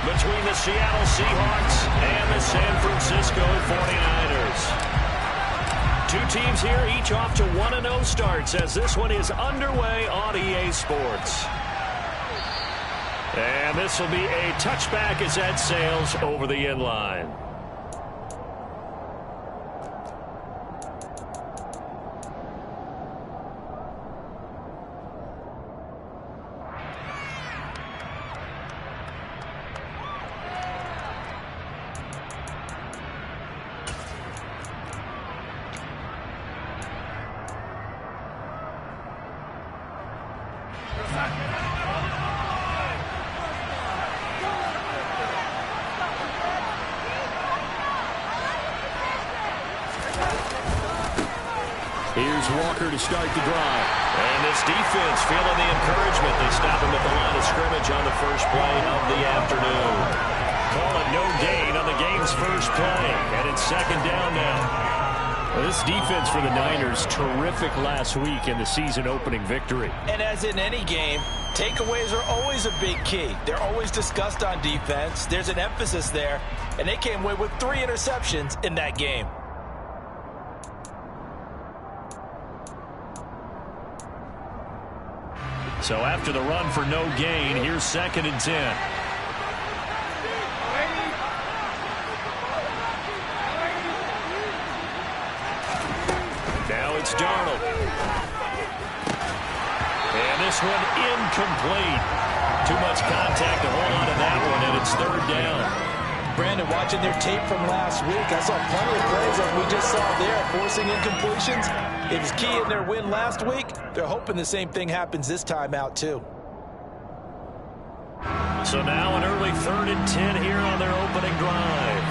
between the Seattle Seahawks and the San Francisco 49ers. Two teams here, each off to 1-0 starts as this one is underway on EA Sports. And this will be a touchback as that sails over the end line. Here's Walker to start the drive. And this defense feeling the encouragement. They stop him at the line of scrimmage on the first play of the afternoon. Call it no gain on the game's first play. And it's second down now. Well, this defense for the Niners, terrific last week in the season-opening victory. And as in any game, takeaways are always a big key. They're always discussed on defense. There's an emphasis there. And they came away with 3 interceptions in that game. So after the run for no gain, here's 2nd and 10. Now it's Darnold. And this one incomplete. Too much contact to hold on to that one, and it's 3rd down. Brandon, watching their tape from last week, I saw plenty of plays like we just saw there, forcing incompletions. It was key in their win last week. They're hoping the same thing happens this time out, too. So now an early 3rd and 10 here on their opening drive.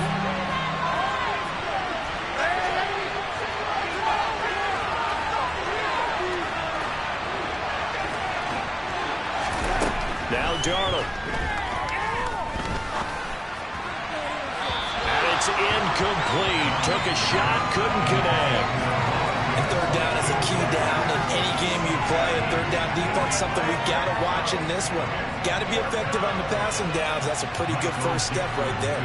Now Darnold. It's incomplete. Took a shot, couldn't connect. And 3rd down is a key down in any game you play. And 3rd down defense, something we've got to watch in this one. Got to be effective on the passing downs. That's a pretty good first step right there.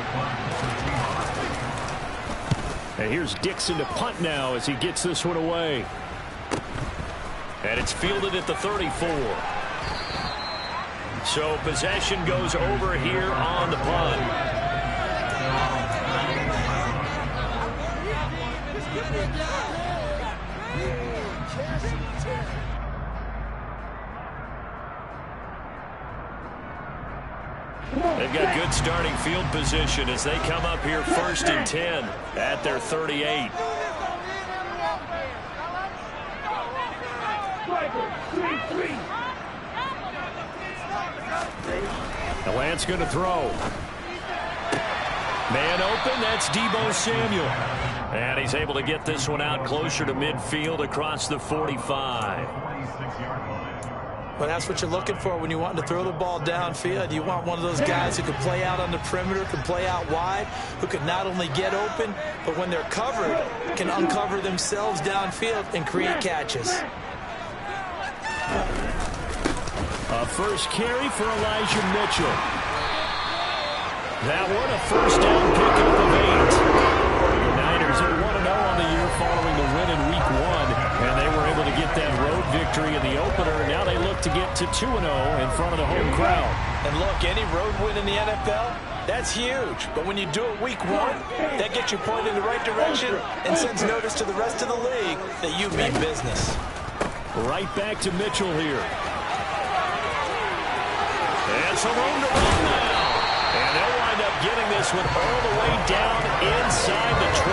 And here's Dixon to punt now as he gets this one away. And it's fielded at the 34. So possession goes over here on the punt. They've got good starting field position as they come up here 1st and 10 at their 38. The Lance going to throw. Man open, that's Deebo Samuel. And he's able to get this one out closer to midfield across the 45. Well, that's what you're looking for when you want to throw the ball downfield. You want one of those guys who can play out on the perimeter, can play out wide, who can not only get open, but when they're covered, can uncover themselves downfield and create catches. A first carry for Elijah Mitchell. That one, a first down pickup of 8. The Niners are 1-0 on the year following the win in Week 1, and they were able to get that road victory in the opener. Now they look to get to 2-0 in front of the home crowd. And look, any road win in the NFL, that's huge. But when you do it Week 1, that gets you pointed in the right direction and sends notice to the rest of the league that you mean business. Right back to Mitchell here. And some room to run now. And they'll wind up getting this one all the way down inside the 20.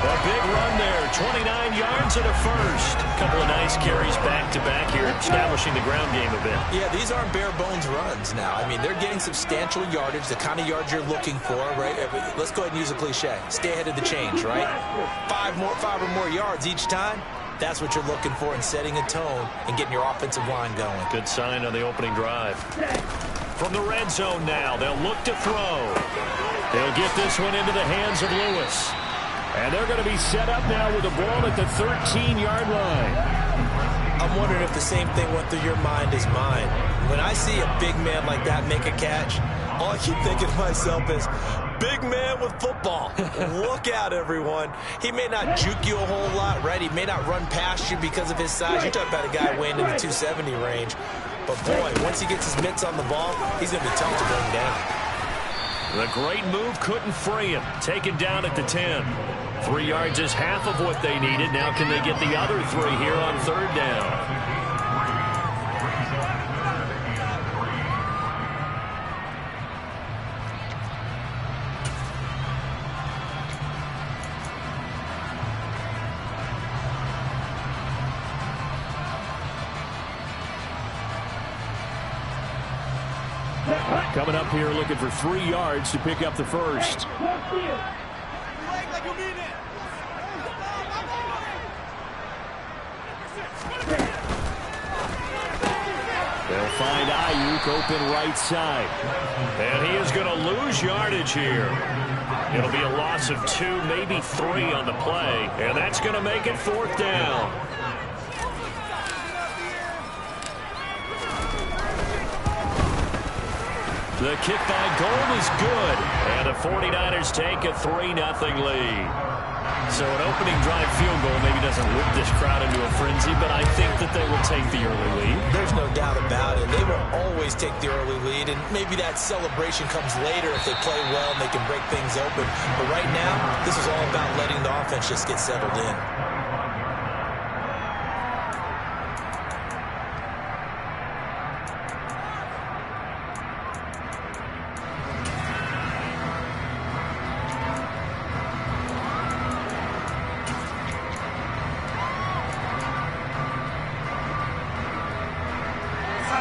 A big run there, 29 yards and a first. A couple of nice carries back-to-back here, establishing the ground game a bit. Yeah, these aren't bare-bones runs now. I mean, they're getting substantial yardage, the kind of yards you're looking for, right? Let's go ahead and use a cliche. Stay ahead of the change, right? Five or more yards each time. That's what you're looking for in setting a tone and getting your offensive line going. Good sign on the opening drive. From the red zone now, they'll look to throw. They'll get this one into the hands of Lewis. And they're going to be set up now with the ball at the 13-yard line. I'm wondering if the same thing went through your mind as mine. When I see a big man like that make a catch, All I keep thinking to myself is, big man with football. Look out, everyone. He may not juke you a whole lot, right? He may not run past you because of his size. You're talking about a guy weighing in the 270 range. But, boy, once he gets his mitts on the ball, he's going to be tough to bring down. The great move couldn't free him. Taken down at the 10. 3 yards is half of what they needed. Now can they get the other 3 here on third down? Coming up here looking for 3 yards to pick up the first. They'll find Ayuk open right side. And he is going to lose yardage here. It'll be a loss of 2, maybe 3 on the play. And that's going to make it 4th down. The kick by Gold is good. And the 49ers take a 3-0 lead. So an opening drive field goal maybe doesn't whip this crowd into a frenzy, but I think that they will take the early lead. There's no doubt about it. They will always take the early lead, and maybe that celebration comes later if they play well and they can break things open. But right now, this is all about letting the offense just get settled in.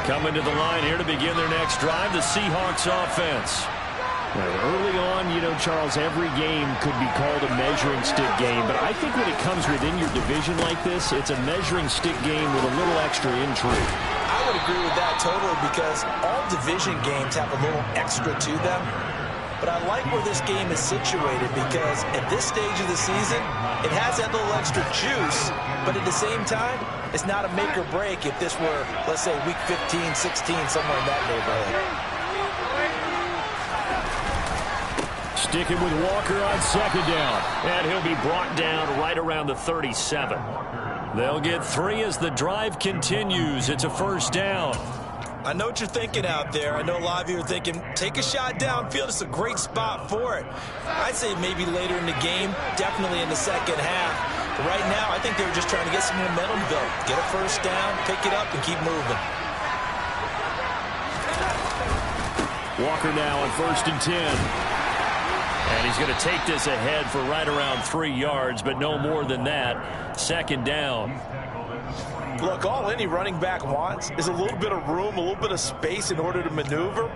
Coming to the line here to begin their next drive, the Seahawks offense. Early on, you know, Charles, every game could be called a measuring stick game. But I think when it comes within your division like this, it's a measuring stick game with a little extra intrigue. I would agree with that totally because all division games have a little extra to them. But I like where this game is situated because at this stage of the season, it has that little extra juice. But at the same time, it's not a make or break if this were, let's say, week 15, 16, somewhere in that neighborhood. Sticking with Walker on 2nd down. And he'll be brought down right around the 37. They'll get 3 as the drive continues. It's a 1st down. I know what you're thinking out there. I know a lot of you are thinking, take a shot downfield. It's a great spot for it. I'd say maybe later in the game, definitely in the second half. But right now, I think they were just trying to get some momentum built. Get a 1st down, pick it up, and keep moving. Walker now on 1st and 10. And he's going to take this ahead for right around 3 yards, but no more than that. 2nd down. Look, all any running back wants is a little bit of room, a little bit of space in order to maneuver.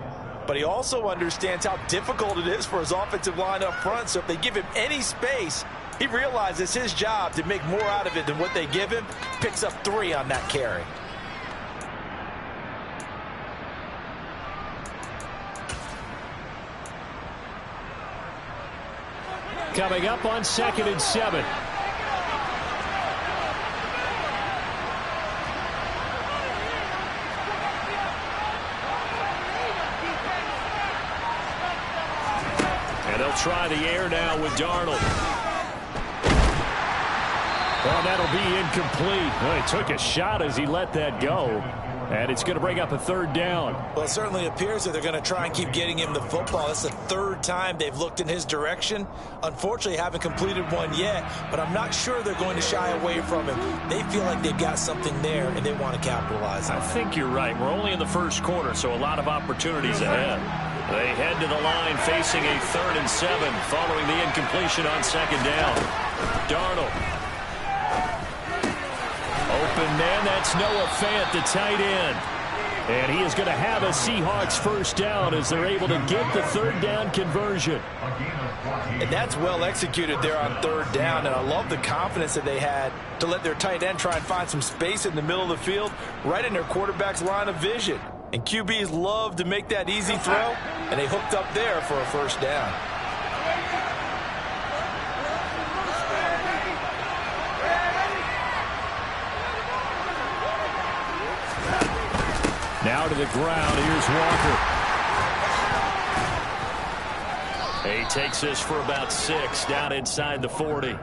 But he also understands how difficult it is for his offensive line up front. So if they give him any space, he realizes his job to make more out of it than what they give him. Picks up 3 on that carry. Coming up on 2nd and 7. And they'll try the air now with Darnold. Well, that'll be incomplete. Well, he took a shot as he let that go. And it's going to bring up a 3rd down. Well, it certainly appears that they're going to try and keep getting him the football. That's the 3rd time they've looked in his direction. Unfortunately, haven't completed one yet, but I'm not sure they're going to shy away from him. They feel like they've got something there, and they want to capitalize on it. I think you're right. We're only in the 1st quarter, so a lot of opportunities ahead. They head to the line facing a 3rd and 7 following the incompletion on 2nd down. Darnold. Open man, that's Noah Fant, the tight end. And he is going to have a Seahawks 1st down as they're able to get the 3rd down conversion. And that's well executed there on 3rd down, and I love the confidence that they had to let their tight end try and find some space in the middle of the field, right in their quarterback's line of vision. And QBs love to make that easy throw, and they hooked up there for a 1st down. Now to the ground. Here's Walker. He takes this for about 6 down inside the 40.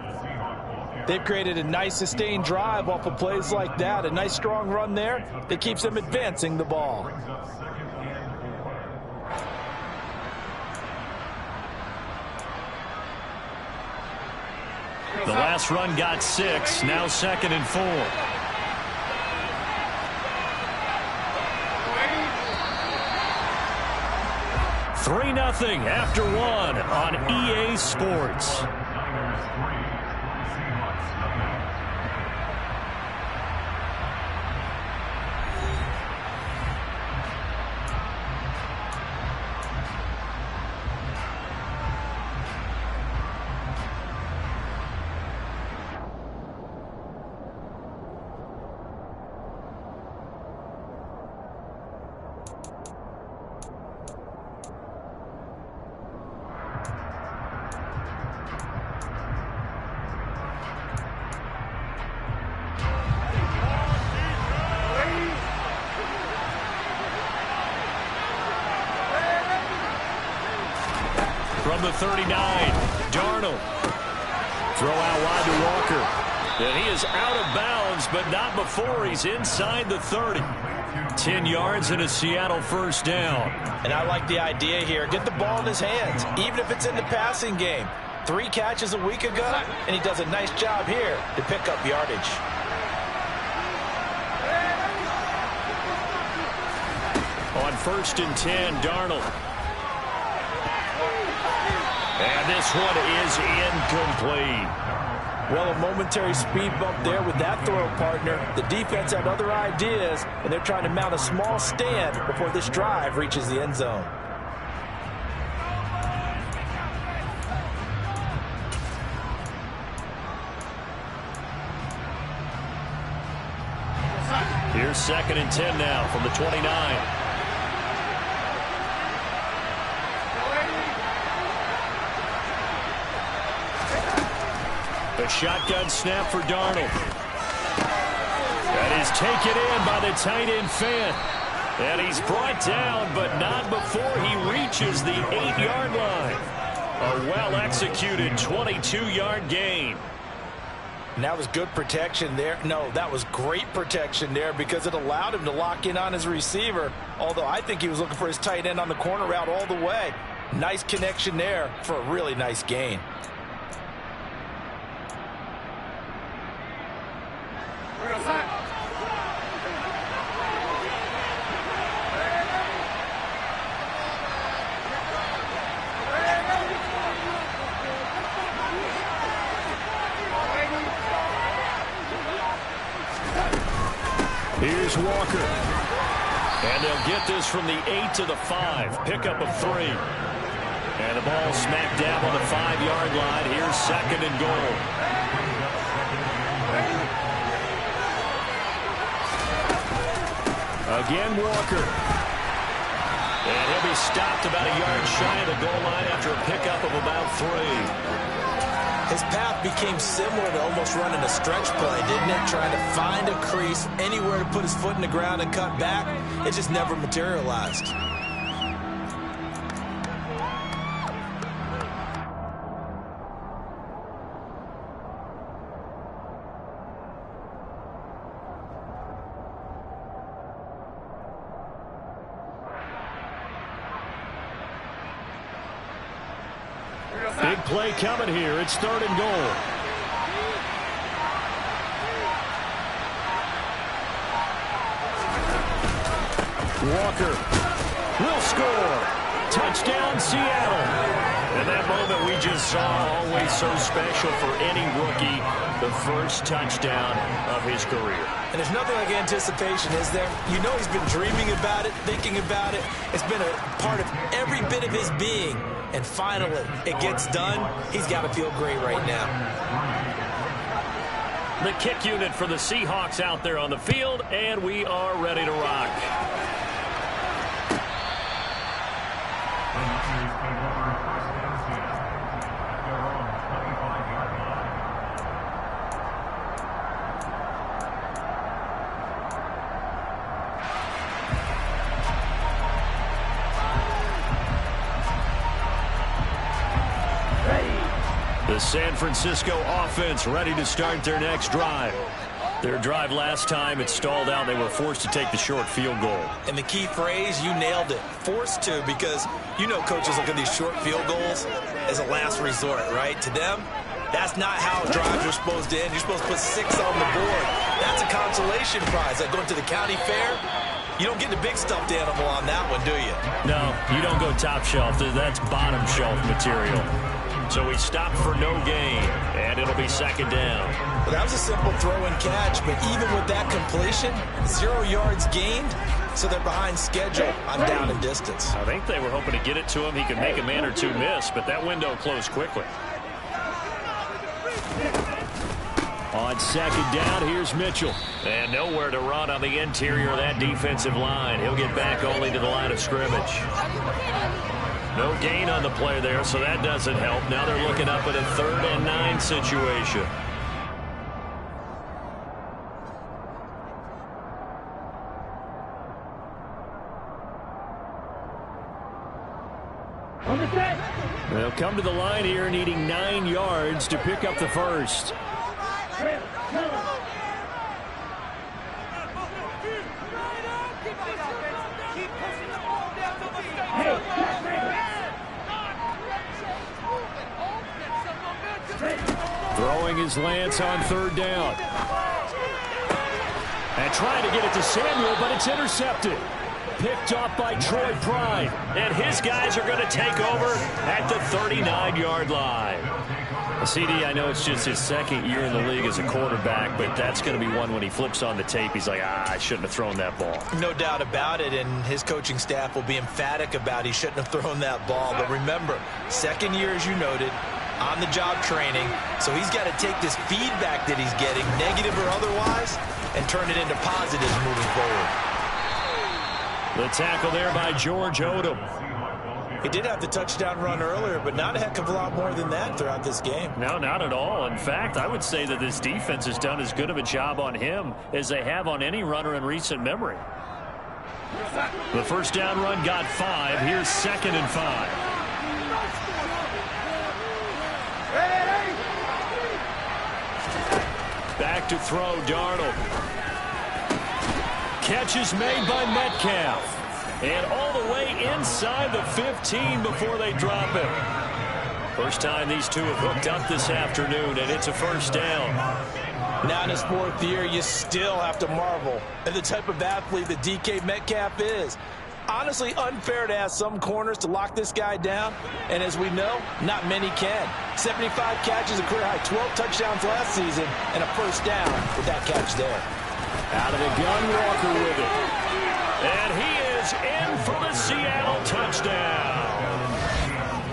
They've created a nice sustained drive off of plays like that. A nice strong run there that keeps them advancing the ball. The last run got 6. Now 2nd and 4. 3-0 after 1 on EA Sports. From the 39, Darnold. Throw out wide to Walker. And he is out of bounds, but not before he's inside the 30. 10 yards and a Seattle first down. And I like the idea here. Get the ball in his hands, even if it's in the passing game. 3 catches a week ago, and he does a nice job here to pick up yardage. On 1st and 10, Darnold. And this one is incomplete. Well, a momentary speed bump there with that throw, partner. The defense had other ideas, and they're trying to mount a small stand before this drive reaches the end zone. Here's 2nd and 10 now from the 29. A shotgun snap for Darnold. That is taken in by the tight end Fant. And he's brought down, but not before he reaches the 8-yard line. A well-executed 22-yard gain. And that was good protection there. No, that was great protection there because it allowed him to lock in on his receiver. Although I think he was looking for his tight end on the corner route all the way. Nice connection there for a really nice gain. Here's Walker. And they'll get this from the 8 to the 5. Pickup of 3. And the ball smacked dab on the 5-yard line. Here's 2nd and goal. Again, Walker. And he'll be stopped about a yard shy of the goal line after a pickup of about 3. His path became similar to almost running a stretch play, didn't it? Trying to find a crease, anywhere to put his foot in the ground and cut back. It just never materialized. Big play coming here. It's 3rd and goal. Walker will score. Touchdown, Seattle. And that moment we just saw, always so special for any rookie, the first touchdown of his career. And there's nothing like anticipation, is there? You know he's been dreaming about it, thinking about it. It's been a part of every bit of his being. And finally, it gets done. He's got to feel great right now. The kick unit for the Seahawks out there on the field, and we are ready to rock. The San Francisco offense ready to start their next drive. Their drive last time, it stalled out. They were forced to take the short field goal. And the key phrase, you nailed it, forced to, because you know coaches look at these short field goals as a last resort, right? To them, that's not how drives are supposed to end. You're supposed to put 6 on the board. That's a consolation prize. Like going to the county fair, you don't get the big stuffed animal on that one, do you? No, you don't go top shelf. That's bottom shelf material. So we stop for no gain, and it'll be second down. Well, that was a simple throw and catch, but even with that completion, 0 yards gained, so they're behind schedule on down and distance. I think they were hoping to get it to him. He could make a man or two miss, but that window closed quickly. On second down, here's Mitchell. And nowhere to run on the interior of that defensive line. He'll get back only to the line of scrimmage. No gain on the play there, so that doesn't help. Now they're looking up at a 3rd and 9 situation. They'll come to the line here needing 9 yards to pick up the first. Throwing his Lance on 3rd down. And trying to get it to Samuel, but it's intercepted. Picked off by Troy Pride. And his guys are going to take over at the 39-yard line. CD, I know it's just his 2nd year in the league as a quarterback, but that's going to be one when he flips on the tape, he's like, I shouldn't have thrown that ball. No doubt about it, and his coaching staff will be emphatic about he shouldn't have thrown that ball. But remember, 2nd year, as you noted, on-the-job training, so he's got to take this feedback that he's getting, negative or otherwise, and turn it into positives moving forward. The tackle there by George Odom. He did have the touchdown run earlier, but not a heck of a lot more than that throughout this game. No, not at all. In fact, I would say that this defense has done as good of a job on him as they have on any runner in recent memory. The first down run got 5. Here's 2nd and 5. Back to throw, Darnold. Catch is made by Metcalf. And all the way inside the 15 before they drop him. First time these two have hooked up this afternoon, and it's a first down. Now in his 4th year, you still have to marvel at the type of athlete that DK Metcalf is. Honestly, unfair to ask some corners to lock this guy down, and as we know, not many can. 75 catches, a career high 12 touchdowns last season, and a first down with that catch there. Out of the gun, Walker with it. And he is in for the Seattle touchdown.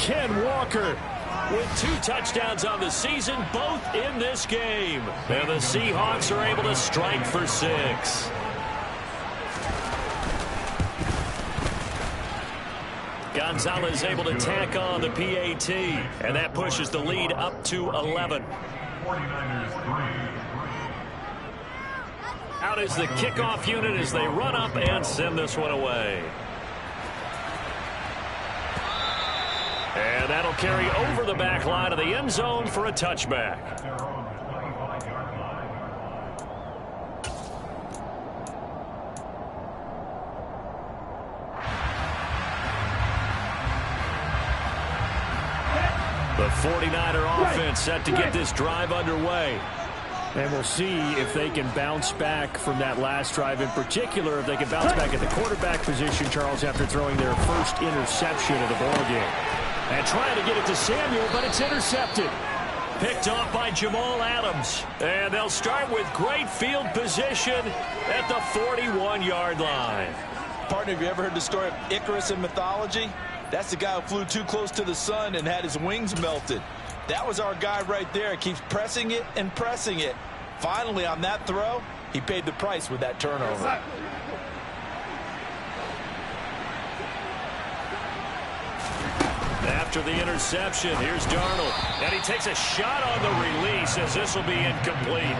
Ken Walker with 2 touchdowns on the season, both in this game. And the Seahawks are able to strike for 6. Gonzalez able to tack on the PAT, and that pushes the lead up to 11. Out is the kickoff unit as they run up and send this one away. And that'll carry over the back line of the end zone for a touchback. The 49er offense set to get this drive underway. And we'll see if they can bounce back from that last drive. In particular, if they can bounce back at the quarterback position, Charles, after throwing their first interception of the ballgame. And trying to get it to Samuel, but it's intercepted. Picked off by Jamal Adams. And they'll start with great field position at the 41-yard line. Partner, have you ever heard the story of Icarus in mythology? That's the guy who flew too close to the sun and had his wings melted. That was our guy right there. Keeps pressing it and pressing it. Finally, on that throw, he paid the price with that turnover. After the interception, here's Darnold. And he takes a shot on the release as this will be incomplete.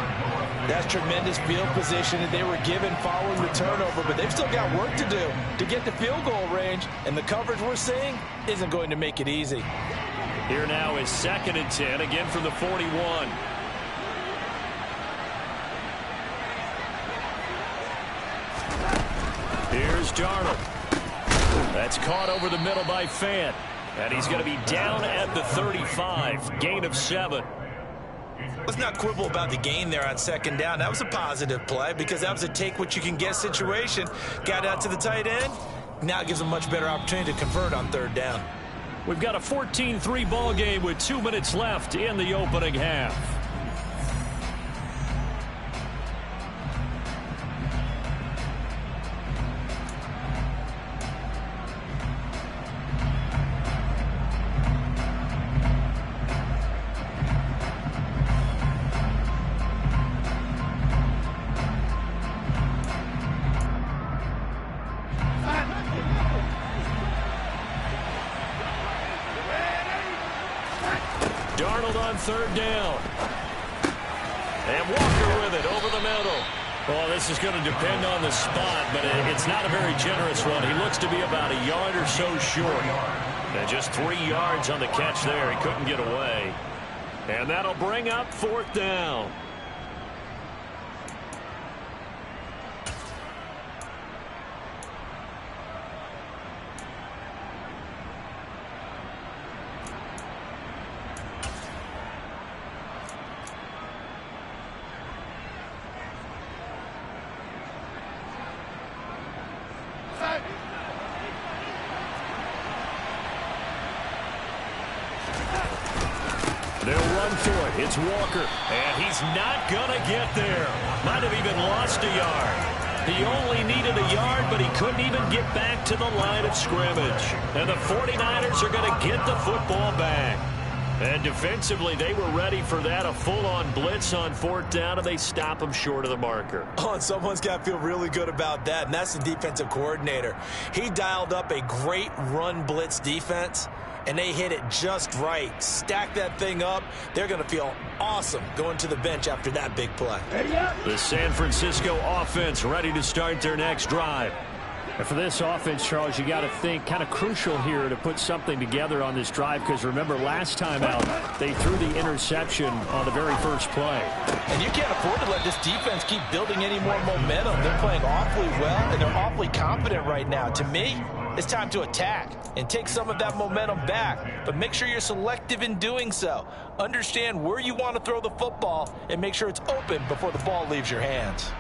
That's tremendous field position that they were given following the turnover, but they've still got work to do to get to field goal range, and the coverage we're seeing isn't going to make it easy. Here now is 2nd and 10, again from the 41. Here's Darnold. That's caught over the middle by Fant. And he's going to be down at the 35. Gain of 7. Let's not quibble about the gain there on 2nd down. That was a positive play because that was a take-what-you-can-get situation. Got out to the tight end. Now it gives them a much better opportunity to convert on 3rd down. We've got a 14-3 ball game with 2 minutes left in the opening half. Darnold on 3rd down. And Walker with it over the middle. Well, this is going to depend on the spot, but it's not a very generous one. He looks to be about a yard or so short. And just 3 yards on the catch there. He couldn't get away. And that'll bring up 4th down. They'll run through it. It's Walker. And he's not going to get there. Might have even lost a yard. He only needed a yard, but he couldn't even get back to the line of scrimmage. And the 49ers are going to get the football back. And defensively, they were ready for that. A full-on blitz on 4th down, and they stop him short of the marker. Oh, and someone's got to feel really good about that, and that's the defensive coordinator. He dialed up a great run blitz defense, and they hit it just right. Stack that thing up. They're going to feel awesome going to the bench after that big play. The San Francisco offense ready to start their next drive. And for this offense, Charles, you got to think kind of crucial here to put something together on this drive, because remember last time out they threw the interception on the very first play. And you can't afford to let this defense keep building any more momentum. They're playing awfully well, and they're awfully confident right now. To me, it's time to attack and take some of that momentum back, but make sure you're selective in doing so. Understand where you want to throw the football and make sure it's open before the ball leaves your hands.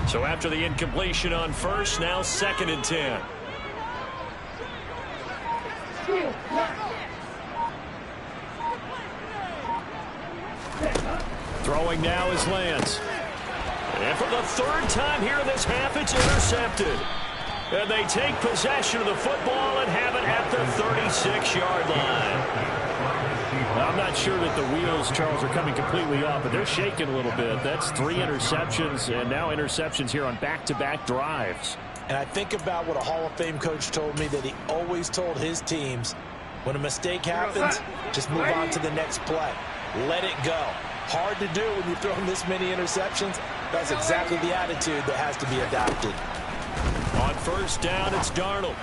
So after the incompletion on 1st, now 2nd and 10. Throwing now is Lance. And for the 3rd time here in this half, it's intercepted. And they take possession of the football and have it at the 36-yard line. I'm not sure that the wheels, Charles, are coming completely off, but they're shaking a little bit. That's 3 interceptions, and now interceptions here on back-to-back drives. And I think about what a Hall of Fame coach told me, that he always told his teams, when a mistake happens, just move on to the next play. Let it go. Hard to do when you've thrown this many interceptions. That's exactly the attitude that has to be adopted. On 1st down, it's Darnold.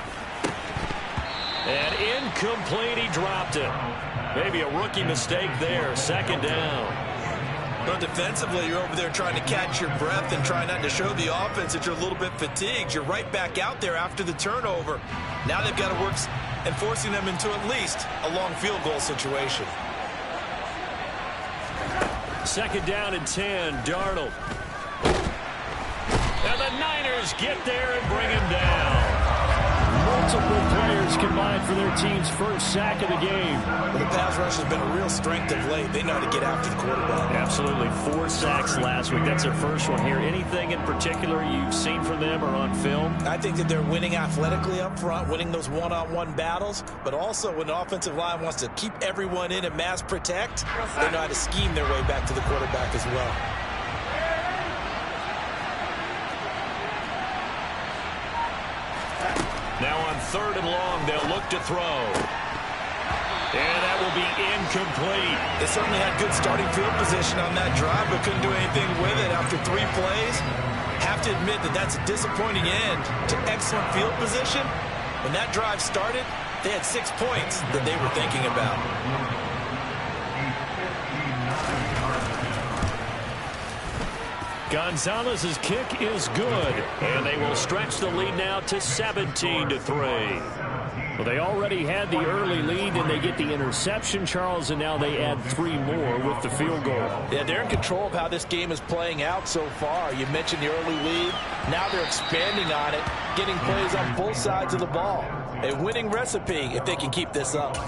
And incomplete, he dropped it. Maybe a rookie mistake there. 2nd down. But defensively, you're over there trying to catch your breath and try not to show the offense that you're a little bit fatigued. You're right back out there after the turnover. Now they've got to work and forcing them into at least a long field goal situation. 2nd down and 10, Darnold. And the Niners get there and bring him down. Multiple players combined for their team's 1st sack of the game. Well, the pass rush has been a real strength of late. They know how to get after the quarterback. Absolutely. 4 sacks last week. That's their 1st one here. Anything in particular you've seen from them or on film? I think that they're winning athletically up front, winning those one-on-one battles, but also when the offensive line wants to keep everyone in and mass protect, they know how to scheme their way back to the quarterback as well. Now on 3rd and long, they'll look to throw. And that will be incomplete. They certainly had good starting field position on that drive, but couldn't do anything with it after 3 plays. Have to admit that that's a disappointing end to excellent field position. When that drive started, they had 6 points that they were thinking about. Gonzalez's kick is good, and they will stretch the lead now to 17-3. Well, they already had the early lead, and they get the interception, Charles, and now they add 3 more with the field goal. Yeah, they're in control of how this game is playing out so far. You mentioned the early lead. Now they're expanding on it, getting plays on both sides of the ball. A winning recipe if they can keep this up.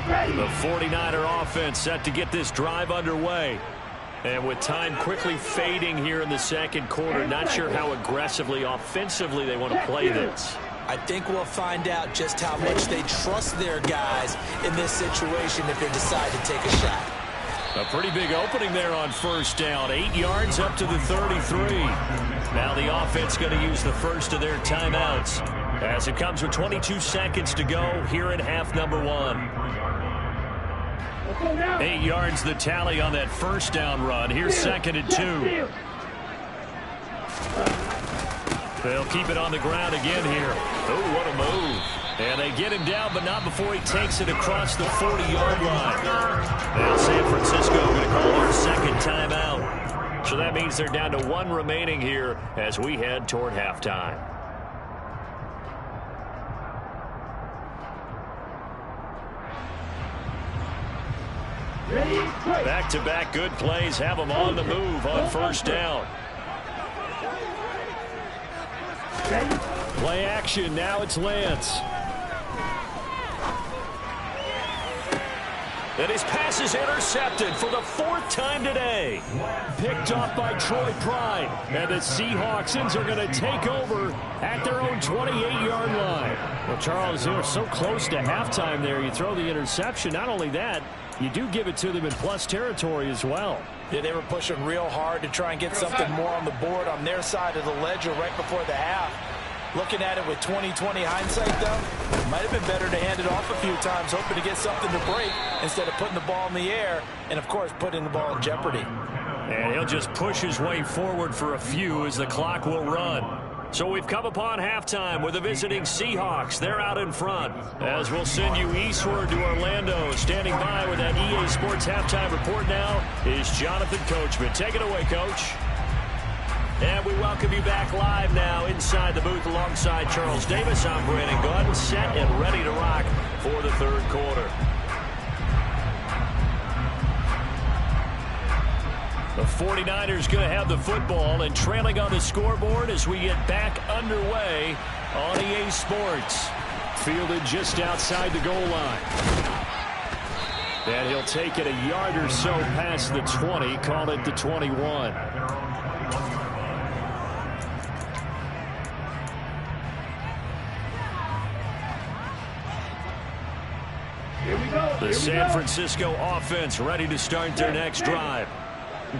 The 49er offense set to get this drive underway. And with time quickly fading here in the second quarter, not sure how aggressively, offensively they want to play this. I think we'll find out just how much they trust their guys in this situation if they decide to take a shot. A pretty big opening there on first down. 8 yards up to the 33. Now the offense going to use the first of their timeouts as it comes with 22 seconds to go here in half number 1. 8 yards the tally on that first down run. Here's 2nd and 2. They'll keep it on the ground again here. Oh, what a move. And they get him down, but not before he takes it across the 40-yard line. Now San Francisco going to call their second timeout. So that means they're down to 1 remaining here as we head toward halftime. Back-to-back good plays have them on the move on first down. Play action. Now it's Lance. And his pass is intercepted for the 4th time today. Picked off by Troy Pride. And the Seahawksans are going to take over at their own 28-yard line. Well, Charles, they were so close to halftime there. You throw the interception. Not only that, you do give it to them in plus territory as well. Yeah, they were pushing real hard to try and get something more on the board on their side of the ledger right before the half. Looking at it with 20/20 hindsight, though, might have been better to hand it off a few times, hoping to get something to break instead of putting the ball in the air and, of course, putting the ball in jeopardy. And he'll just push his way forward for a few as the clock will run. So we've come upon halftime with the visiting Seahawks. They're out in front. As we'll send you eastward to Orlando. Standing by with that EA Sports halftime report now is Jonathan Coachman. Take it away, Coach. And we welcome you back live now inside the booth alongside Charles Davis. I'm Brandon Gunn, set and ready to rock for the third quarter. The 49ers going to have the football and trailing on the scoreboard as we get back underway on EA Sports. Fielded just outside the goal line. And he'll take it a yard or so past the 20, call it the 21. The San Francisco offense ready to start their next drive.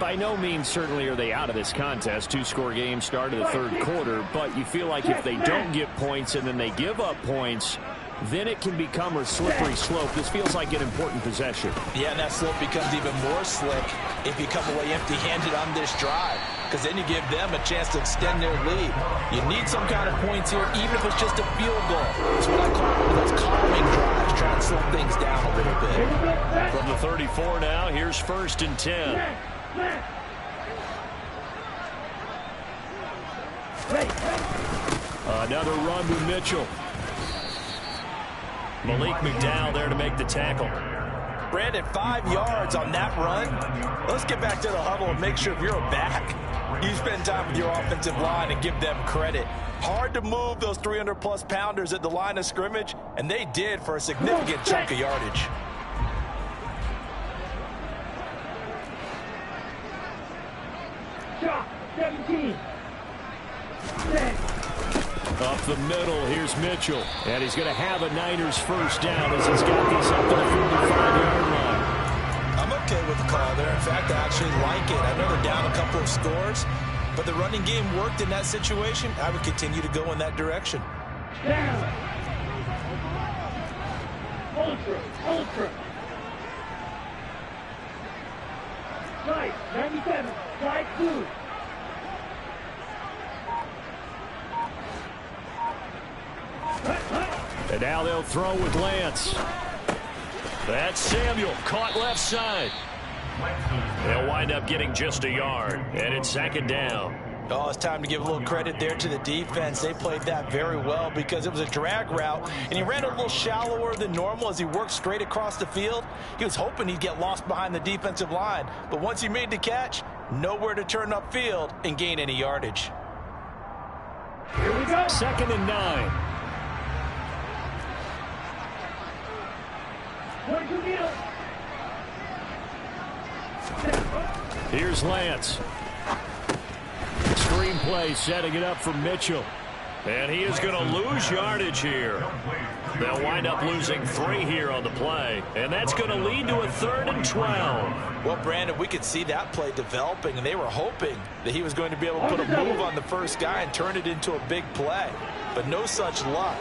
By no means certainly are they out of this contest. 2-score game start of the third quarter, but you feel like if they don't get points and then they give up points, then it can become a slippery slope. This feels like an important possession. Yeah, and that slope becomes even more slick if you come away empty-handed on this drive, because then you give them a chance to extend their lead. You need some kind of points here, even if it's just a field goal. It's what I call one of those calming drives, trying to slow things down a little bit. From the 34 now, here's 1st and 10. Another run with Mitchell. Malik McDowell there to make the tackle. Brandon, 5 yards on that run. Let's get back to the huddle and make sure if you're a back, you spend time with your offensive line and give them credit. Hard to move those 300-plus pounders at the line of scrimmage, and they did for a significant chunk of yardage. Shot 17. Up the middle, here's Mitchell. And he's going to have a Niners first down as he's got this up to the 45-yard line. I'm okay with the call there. In fact, I actually like it. I know they're down a couple of scores, but the running game worked in that situation. I would continue to go in that direction. Down. Ultra. Right, 97, side 2. And now they'll throw with Lance. That's Samuel, caught left side. They'll wind up getting just a yard, and it's 2nd down. Oh, it's time to give a little credit there to the defense. They played that very well because it was a drag route, and he ran a little shallower than normal as he worked straight across the field. He was hoping he'd get lost behind the defensive line, but once he made the catch, nowhere to turn upfield and gain any yardage. Here we go. 2nd and 9. Where'd you get him? Here's Lance. Screenplay setting it up for Mitchell. And he is going to lose yardage here. They'll wind up losing 3 here on the play. And that's going to lead to a 3rd and 12. Well, Brandon, we could see that play developing, and they were hoping that he was going to be able to put a move on the first guy and turn it into a big play. But no such luck.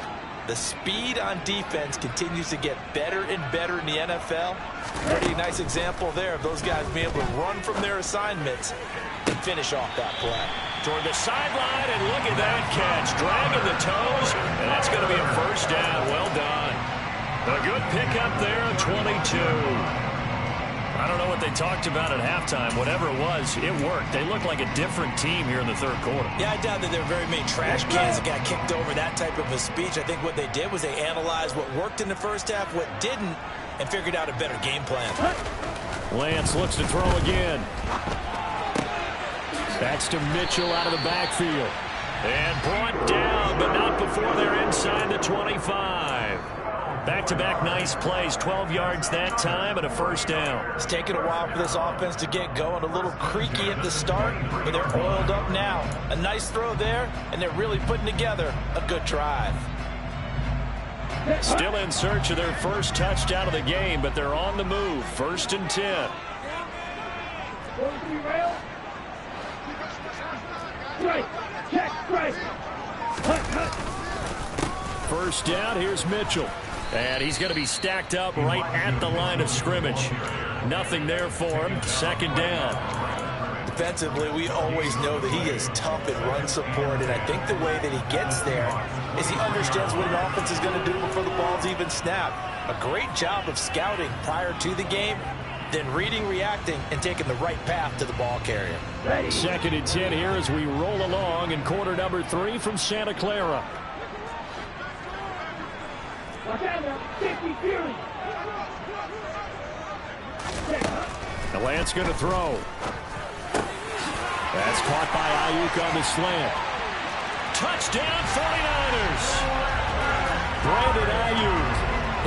The speed on defense continues to get better and better in the NFL. Pretty nice example there of those guys being able to run from their assignments and finish off that play. Toward the sideline, and look at that catch. Dragging the toes, and that's going to be a 1st down. Well done. A good pickup there on 22. I don't know what they talked about at halftime. Whatever it was, it worked. They looked like a different team here in the 3rd quarter. Yeah, I doubt that there were very many trash cans that got kicked over that type of a speech. I think what they did was they analyzed what worked in the first half, what didn't, and figured out a better game plan. Lance looks to throw again. Backs to Mitchell out of the backfield. And brought down, but not before they're inside the 25. Back-to-back nice plays, 12 yards that time and a 1st down. It's taken a while for this offense to get going. A little creaky at the start, but they're oiled up now. A nice throw there, and they're really putting together a good drive. Still in search of their first touchdown of the game, but they're on the move. 1st and 10. Right, check, right. Cut. 1st down, here's Mitchell. And he's going to be stacked up right at the line of scrimmage. Nothing there for him. 2nd down. Defensively, we always know that he is tough in run support, and I think the way that he gets there is he understands what an offense is going to do before the ball's even snapped. A great job of scouting prior to the game, then reading, reacting, and taking the right path to the ball carrier. 2nd and 10 here as we roll along in quarter number 3 from Santa Clara. Watch out now, 50 Fury. The Lance going to throw. That's caught by Ayuk on the slant. Touchdown 49ers. Brandon Ayuk,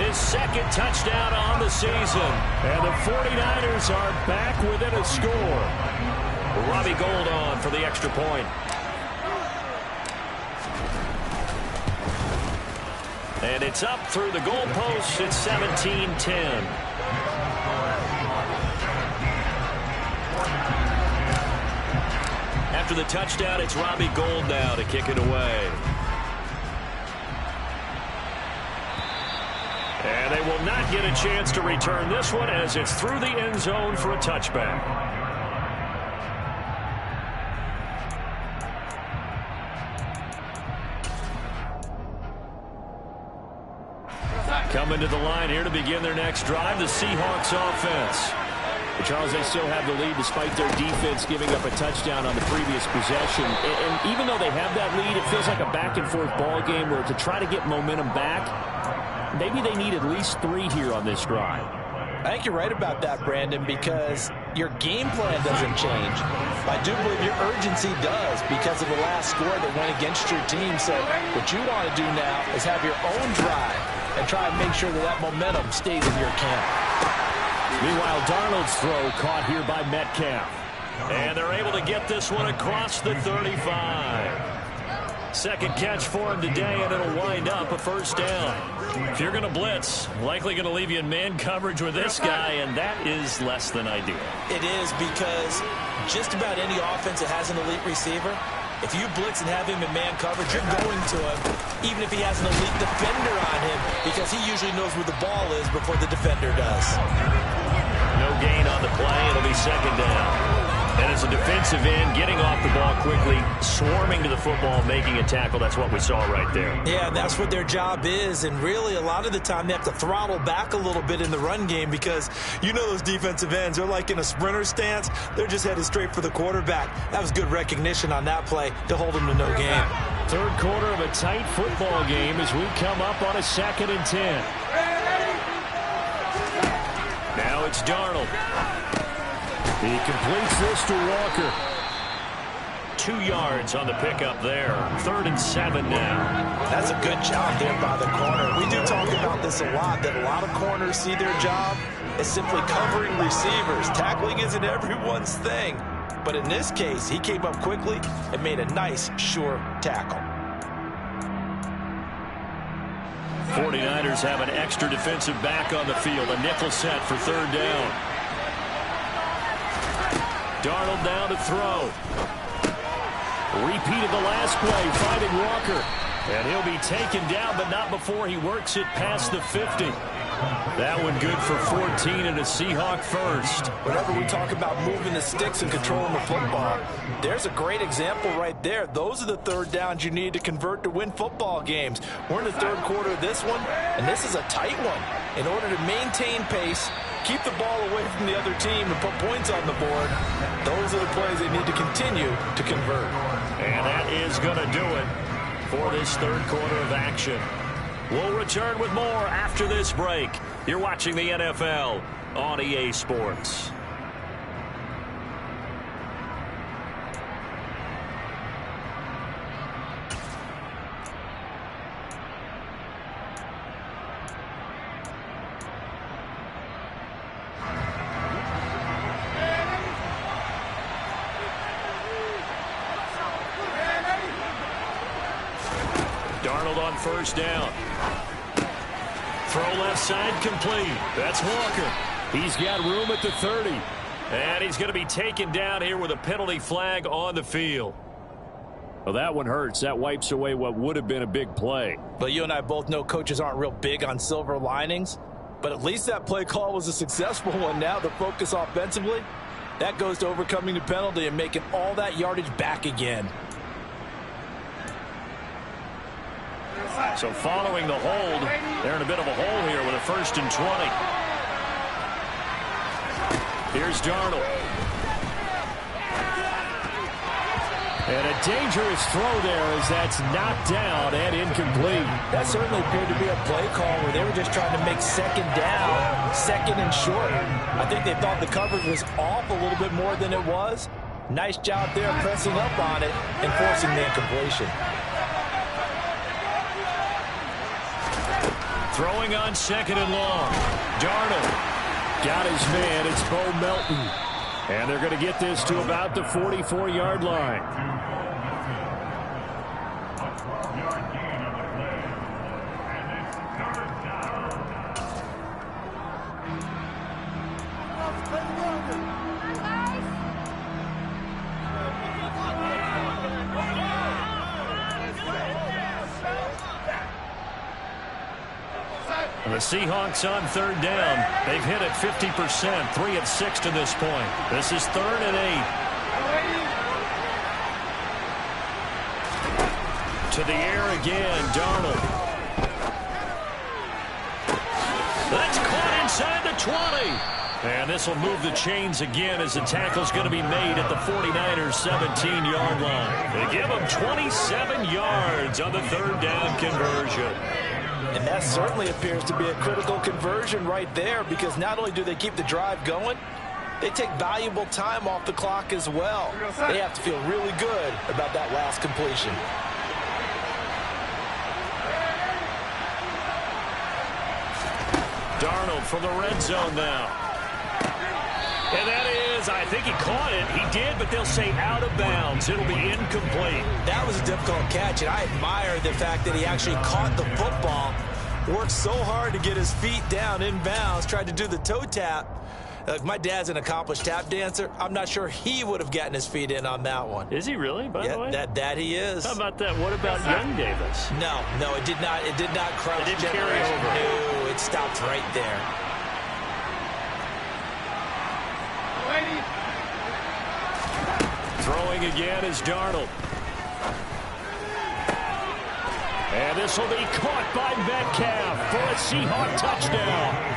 his 2nd touchdown on the season. And the 49ers are back within a score. Robbie Gould on for the extra point. And it's up through the goalposts. It's 17-10. After the touchdown, it's Robbie Gould now to kick it away. And they will not get a chance to return this one as it's through the end zone for a touchback. Coming to the line here to begin their next drive, the Seahawks offense. But Charles, they still have the lead despite their defense giving up a touchdown on the previous possession. And even though they have that lead, it feels like a back-and-forth ball game where to try to get momentum back, maybe they need at least 3 here on this drive. I think you're right about that, Brandon, because your game plan doesn't change. I do believe your urgency does because of the last score that went against your team. So what you want to do now is have your own drive and try and make sure that that momentum stays in your camp. Meanwhile, Darnold's throw caught here by Metcalf. And they're able to get this one across the 35. Second catch for him today, and it'll wind up a first down. If you're going to blitz, likely going to leave you in man coverage with this guy, and that is less than ideal. It is, because just about any offense that has an elite receiver, if you blitz and have him in man coverage, you're going to him, even if he has an elite defender on him, because he usually knows where the ball is before the defender does. No gain on the play. It'll be second down. And as a defensive end, getting off the ball quickly, swarming to the football, making a tackle, that's what we saw right there. Yeah, that's what their job is, and really a lot of the time they have to throttle back a little bit in the run game, because you know those defensive ends, they're like in a sprinter stance. They're just headed straight for the quarterback. That was good recognition on that play to hold them to no gain. Third quarter of a tight football game as we come up on a 2nd and 10. Now it's Darnold. He completes this to Walker. 2 yards on the pickup there. 3rd and 7 now. That's a good job there by the corner. We do talk about this a lot, that a lot of corners see their job as simply covering receivers. Tackling isn't everyone's thing. But in this case, he came up quickly and made a nice, sure tackle. 49ers have an extra defensive back on the field. A nickel set for 3rd down. Darnold down to throw. Repeated the last play, finding Walker. And he'll be taken down, but not before he works it past the 50. That one good for 14 and a Seahawk first. Whenever we talk about moving the sticks and controlling the football, there's a great example right there. Those are the 3rd downs you need to convert to win football games. We're in the 3rd quarter of this one, and this is a tight one. In order to maintain pace, keep the ball away from the other team, and put points on the board, those are the plays they need to continue to convert. And that is going to do it for this 3rd quarter of action. We'll return with more after this break. You're watching the NFL on EA Sports. Darnold on 1st down. Throw left side complete. That's Walker. He's got room at the 30. And he's going to be taken down here with a penalty flag on the field. Well, that one hurts. That wipes away what would have been a big play. But you and I both know coaches aren't real big on silver linings. But at least that play call was a successful one. Now the focus offensively, that goes to overcoming the penalty and making all that yardage back again. So following the hold, they're in a bit of a hole here with a 1st and 20. Here's Darnold. And a dangerous throw there as that's knocked down and incomplete. That certainly appeared to be a play call where they were just trying to make 2nd down, 2nd and short. I think they thought the coverage was off a little bit more than it was. Nice job there pressing up on it and forcing the incompletion. Throwing on 2nd and long. Darnold got his man. It's Bo Melton. And they're going to get this to about the 44-yard line. The Seahawks on 3rd down. They've hit it 50%, 3 of 6 to this point. This is 3rd and 8. To the air again, Darnold. That's caught inside the 20. And this will move the chains again as the tackle's going to be made at the 49ers' 17-yard line. They give them 27 yards on the 3rd down conversion. And that certainly appears to be a critical conversion right there, because not only do they keep the drive going, they take valuable time off the clock as well. They have to feel really good about that last completion. Darnold from the red zone now. And that is. I think he caught it. He did, but they'll say out of bounds. It'll be incomplete. That was a difficult catch, and I admire the fact that he actually caught the football, worked so hard to get his feet down in bounds, tried to do the toe tap. My dad's an accomplished tap dancer. I'm not sure he would have gotten his feet in on that one. Is he really, by the way? That he is. How about that? What about young Davis? No, it did not. It did not cross. It didn't carry over. No, it stopped right there. Throwing again is Darnold. And this will be caught by Metcalf for a Seahawk touchdown.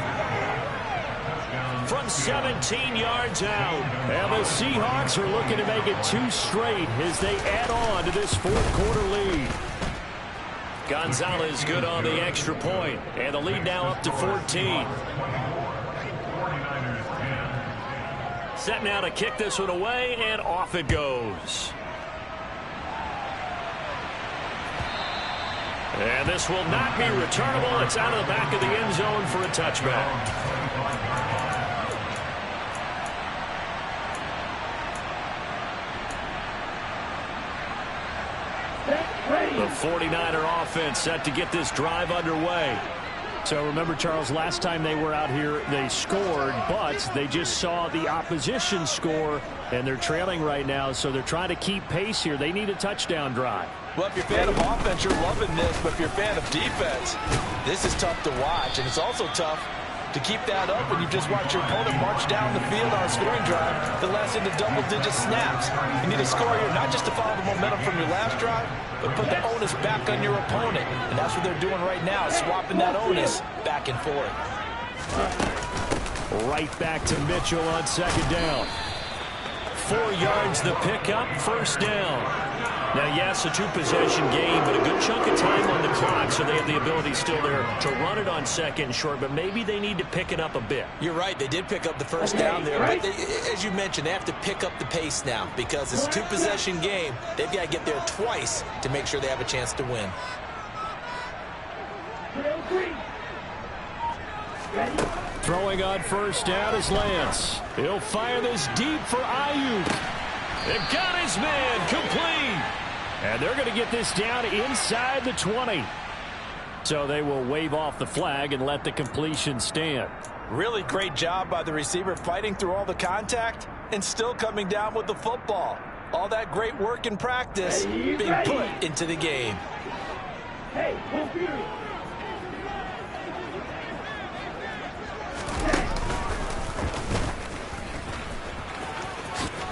From 17 yards out. And the Seahawks are looking to make it 2 straight as they add on to this fourth-quarter lead. Gonzalez good on the extra point. And the lead now up to 14. Set now to kick this one away, and off it goes. And this will not be returnable. It's out of the back of the end zone for a touchback. The 49er offense set to get this drive underway. So remember, Charles, last time they were out here, they scored, but they just saw the opposition score, and they're trailing right now, so they're trying to keep pace here. They need a touchdown drive. Well, if you're a fan of offense, you're loving this, but if you're a fan of defense, this is tough to watch, and it's also tough to keep that up when you just watch your opponent march down the field on a scoring drive that lasts into double-digit snaps. You need to score here, not just to follow the momentum from your last drive, but put the onus back on your opponent. And that's what they're doing right now, swapping that onus back and forth. Right back to Mitchell on second down. 4 yards the pickup, first down. Now, yes, a 2-possession game, but a good chunk of time on the clock, so they have the ability still there to run it on second and short, but maybe they need to pick it up a bit. You're right. They did pick up the first down there, but as you mentioned, they have to pick up the pace now because it's a 2-possession game. They've got to get there twice to make sure they have a chance to win. Throwing on first down is Lance. He'll fire this deep for Ayuk. They've got his man complete. And they're going to get this down inside the 20. So they will wave off the flag and let the completion stand. Really great job by the receiver fighting through all the contact and still coming down with the football. All that great work in practice being put into the game. Hey, computer.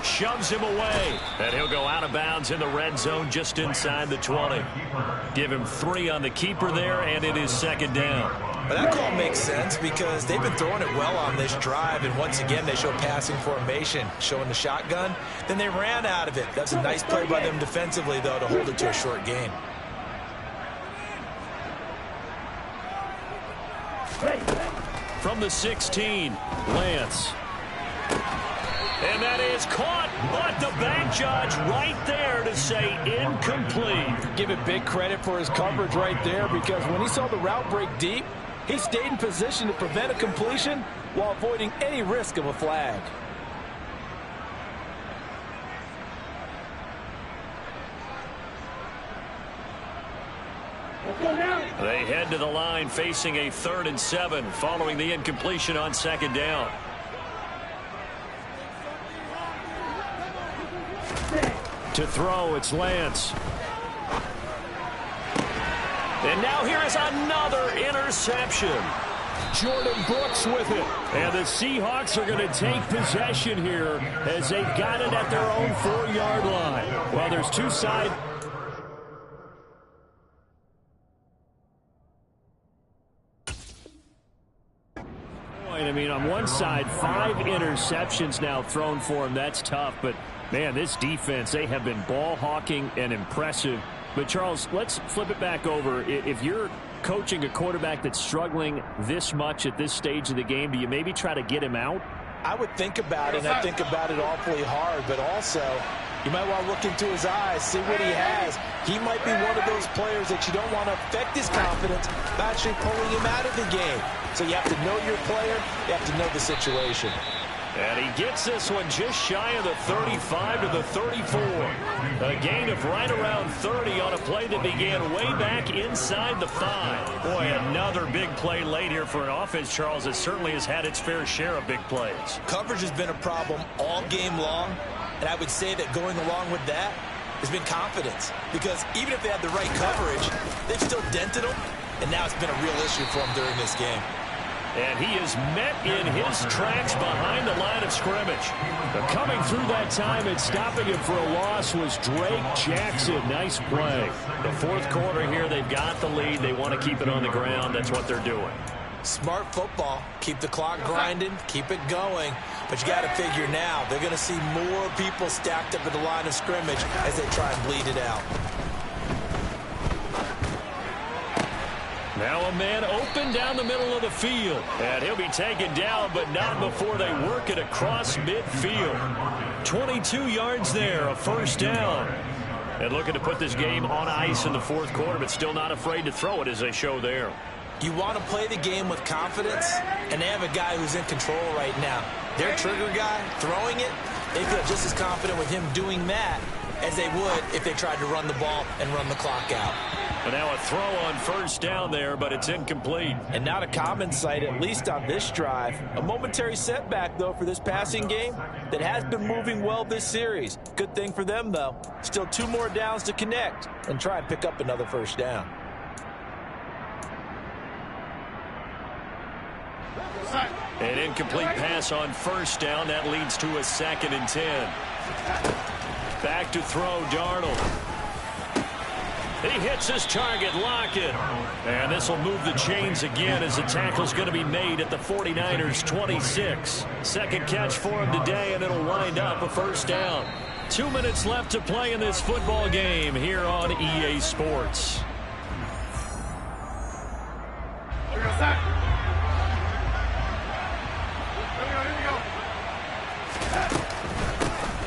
Shoves him away, and he'll go out of bounds in the red zone just inside the 20. Give him 3 on the keeper there, and it is second down. But that call makes sense because they've been throwing it well on this drive, and once again they show passing formation, showing the shotgun. Then they ran out of it. That's a nice play by them defensively, though, to hold it to a short gain. From the 16, Lance. And that is caught, but the back judge right there to say incomplete. Give it big credit for his coverage right there because when he saw the route break deep, he stayed in position to prevent a completion while avoiding any risk of a flag. They head to the line facing a 3rd and 7 following the incompletion on second down. To throw, it's Lance. And now here is another interception. Jordan Brooks with it. And the Seahawks are going to take possession here as they've got it at their own 4-yard line. Well, there's 2 sides. I mean, on one side, 5 interceptions now thrown for him. That's tough, but man, this defense, they have been ball hawking and impressive. But, Charles, let's flip it back over. If you're coaching a quarterback that's struggling this much at this stage of the game, do you maybe try to get him out? I would think about it, and I think about it awfully hard, but also you might want to look into his eyes, see what he has. He might be one of those players that you don't want to affect his confidence by actually pulling him out of the game. So you have to know your player, you have to know the situation. And he gets this one just shy of the 35 to the 34. A gain of right around 30 on a play that began way back inside the 5. Boy, another big play late here for an offense, Charles, that certainly has had its fair share of big plays. Coverage has been a problem all game long, and I would say that going along with that has been confidence. Because even if they had the right coverage, they've still dented them, and now it's been a real issue for them during this game. And he is met in his tracks behind the line of scrimmage. But coming through that time and stopping him for a loss was Drake Jackson. Nice play. The fourth quarter here, they've got the lead. They want to keep it on the ground. That's what they're doing. Smart football. Keep the clock grinding. Keep it going. But you got to figure now, they're going to see more people stacked up at the line of scrimmage as they try and bleed it out. Now a man open down the middle of the field. And he'll be taken down, but not before they work it across midfield. 22 yards there, a first down. And looking to put this game on ice in the fourth quarter, but still not afraid to throw it as they show there. You want to play the game with confidence, and they have a guy who's in control right now. Their trigger guy, throwing it, they feel just as confident with him doing that as they would if they tried to run the ball and run the clock out. And now a throw on first down there, but it's incomplete. And not a common sight, at least on this drive. A momentary setback, though, for this passing game that has been moving well this series. Good thing for them, though. Still 2 more downs to connect and try and pick up another first down. An incomplete pass on first down. That leads to a 2nd and 10. Back to throw, Darnold. He hits his target, Lockett. And this will move the chains again as the tackle's going to be made at the 49ers 26. Second catch for him today, and it'll wind up a first down. 2 minutes left to play in this football game here on EA Sports.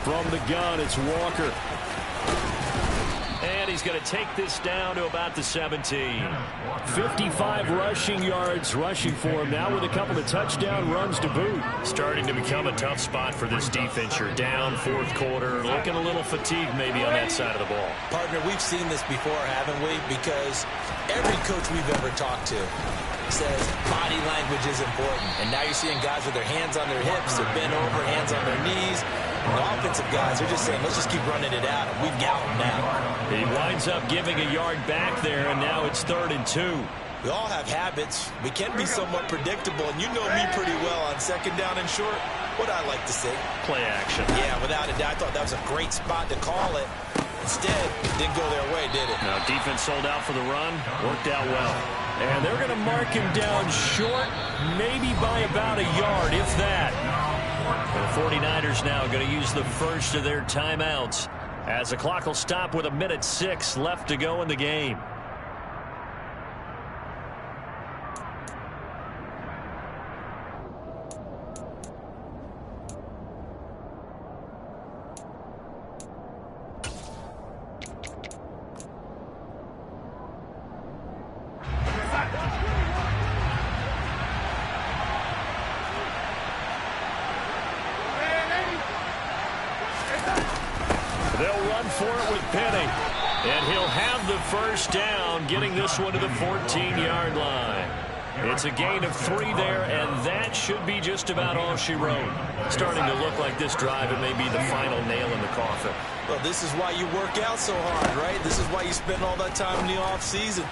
From the gun, it's Walker. And he's going to take this down to about the 17. 55 rushing yards rushing for him now with a couple of touchdown runs to boot. Starting to become a tough spot for this defense. You're down fourth quarter, looking a little fatigued maybe on that side of the ball. Partner, we've seen this before, haven't we? Because every coach we've ever talked to says body language is important. And now you're seeing guys with their hands on their hips, they're bent over, hands on their knees. And the offensive guys are just saying, let's just keep running it out. We've got them now. He winds up giving a yard back there, and now it's 3rd and 2. We all have habits. We can be somewhat predictable, and you know me pretty well on 2nd down and short. What I like to say? Play action. Yeah, without a doubt. I thought that was a great spot to call it. Instead, it didn't go their way, did it? Now, defense sold out for the run. Worked out well. And they're going to mark him down short, maybe by about a yard, if that. The 49ers now going to use the first of their timeouts as the clock will stop with 1:06 left to go in the game. First down, getting this one to the 14-yard line. It's a gain of 3 there, and that should be just about all she wrote. Starting to look like this drive, it may be the final nail in the coffin. Well, this is why you work out so hard, right? This is why you spend all that time in the offseason.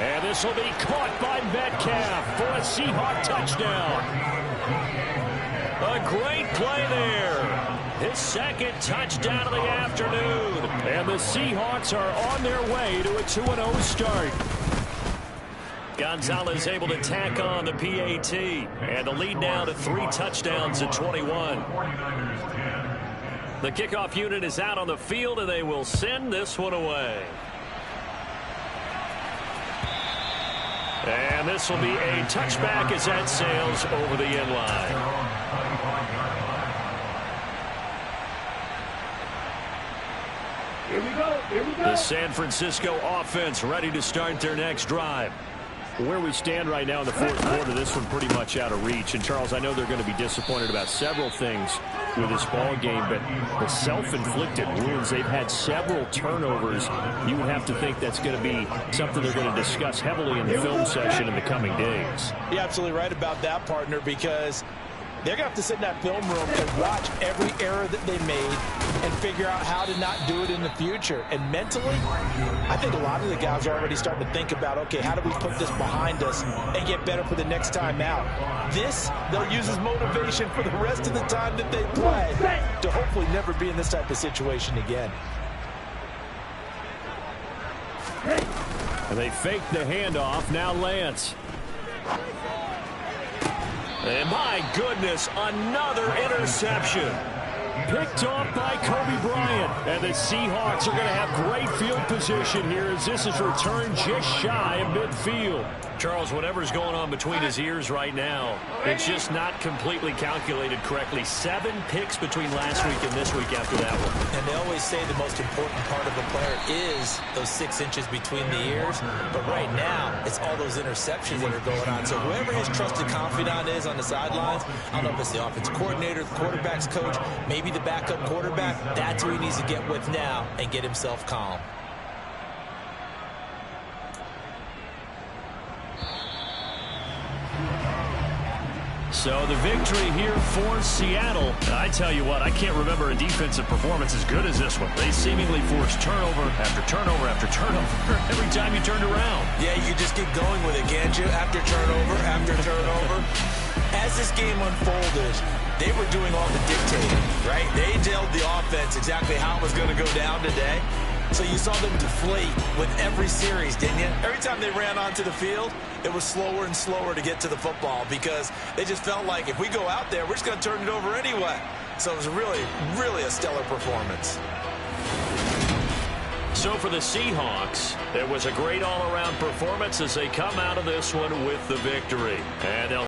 And this will be caught by Metcalf for a Seahawk touchdown. A great play there. His 2nd touchdown of the afternoon. And the Seahawks are on their way to a 2-0 start. Gonzalez able to tack on the PAT. And the lead now to 3 touchdowns at 21. The kickoff unit is out on the field, and they will send this one away. And this will be a touchback as that sails over the end line. Here we go. The San Francisco offense ready to start their next drive. Where we stand right now in the fourth quarter, this one pretty much out of reach. And, Charles, I know they're going to be disappointed about several things with this ball game, but the self-inflicted wounds, they've had several turnovers. You would have to think that's going to be something they're going to discuss heavily in the film session in the coming days. You're absolutely right about that, partner, because they're going to have to sit in that film room and watch every error that they made and figure out how to not do it in the future. And mentally, I think a lot of the guys are already starting to think about, okay, how do we put this behind us and get better for the next time out? This, they'll use as motivation for the rest of the time that they play to hopefully never be in this type of situation again. And they fake the handoff. Now Lance. And my goodness, another interception. Picked off by Kobe Bryant. And the Seahawks are going to have great field position here as this is returned just shy of midfield. Charles, whatever's going on between his ears right now, it's just not completely calculated correctly. 7 picks between last week and this week after that one. And they always say the most important part of a player is those 6 inches between the ears. But right now, it's all those interceptions that are going on. So whoever his trusted confidant is on the sidelines, I don't know if it's the offensive coordinator, the quarterback's coach, maybe the backup quarterback, that's who he needs to get with now and get himself calm. So the victory here for Seattle. I tell you what, I can't remember a defensive performance as good as this one. They seemingly forced turnover after turnover after turnover every time you turned around. Yeah, you just keep going with it, can't you? After turnover, after turnover. As this game unfolded, they were doing all the dictating, right? They told the offense exactly how it was going to go down today. So you saw them deflate with every series, didn't you? Every time they ran onto the field, it was slower and slower to get to the football because they just felt like if we go out there, we're just going to turn it over anyway. So it was really, really a stellar performance. So for the Seahawks, it was a great all-around performance as they come out of this one with the victory. And they'll